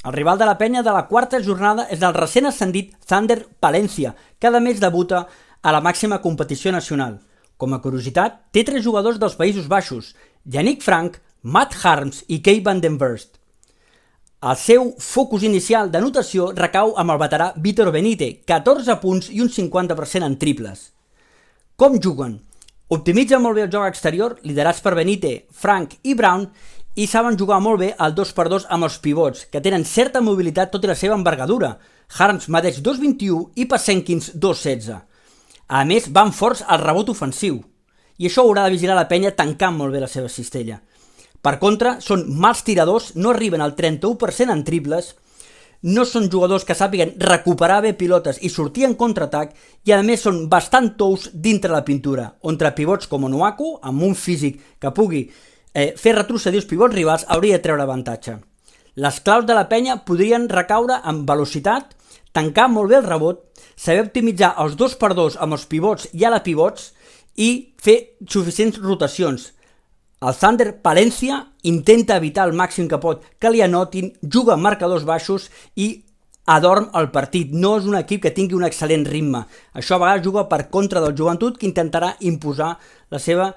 El rival de la penya de la quarta jornada és el recent ascendit Thunder Palencia, que a més debuta a la màxima competició nacional. Com a curiositat, té 3 jugadors dels Països Baixos, Yannick Frank, Matt Harms i Kay Van Den Burst. El seu focus inicial d'anotació recau amb el veterà Vítor Benite, 14 punts i un 50% en triples. Com juguen? Optimitzen molt bé el joc exterior, liderats per Benite, Frank i Brown, i saben jugar molt bé el 2x2 amb els pivots, que tenen certa mobilitat tot i la seva envergadura. Harms medeix 2,21 i Pasenkins 2,16. A més, van forts al rebot ofensiu, i això haurà de vigilar la penya tancant molt bé la seva cistella. Per contra, són mals tiradors, no arriben al 31% en triples, no són jugadors que sàpiguen recuperar bé pilotes i sortir en contraatac, i a més són bastant tous dintre la pintura, on pivots com Onuaku, amb un físic que pugui fer retrocedir els pivots rivals, hauria de treure avantatge. Les claus de la penya podrien recaure en velocitat, tancar molt bé el rebot, saber optimitzar els 2x2 amb els pivots i ala pivots i fer suficients rotacions. El Thunder Palencia intenta evitar al màxim que pot que li anotin, juga amb marcadors baixos i adorm el partit. No és un equip que tingui un excel·lent ritme. Això a vegades juga per contra del Joventut, que intentarà imposar la seva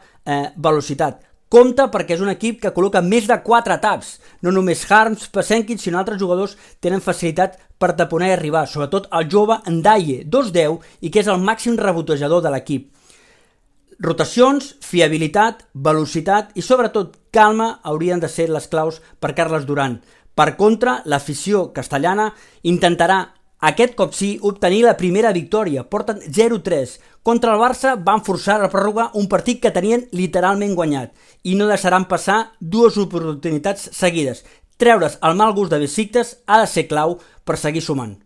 velocitat. Compte perquè és un equip que col·loca més de 4 taps. No només Harms, Pasenkins, sinó altres jugadors tenen facilitat per taponar i arribar. Sobretot el jove Ndaye, 2'10", i que és el màxim rebotejador de l'equip. Rotacions, fiabilitat, velocitat i sobretot calma haurien de ser les claus per Carles Duran. Per contra, l'afició castellana intentarà aquest cop sí obtenir la primera victòria, porten 0-3. Contra el Barça van forçar a pròrroga un partit que tenien literalment guanyat i no deixaran passar 2 oportunitats seguides. Treure's el mal gust de Besiktas ha de ser clau per seguir sumant.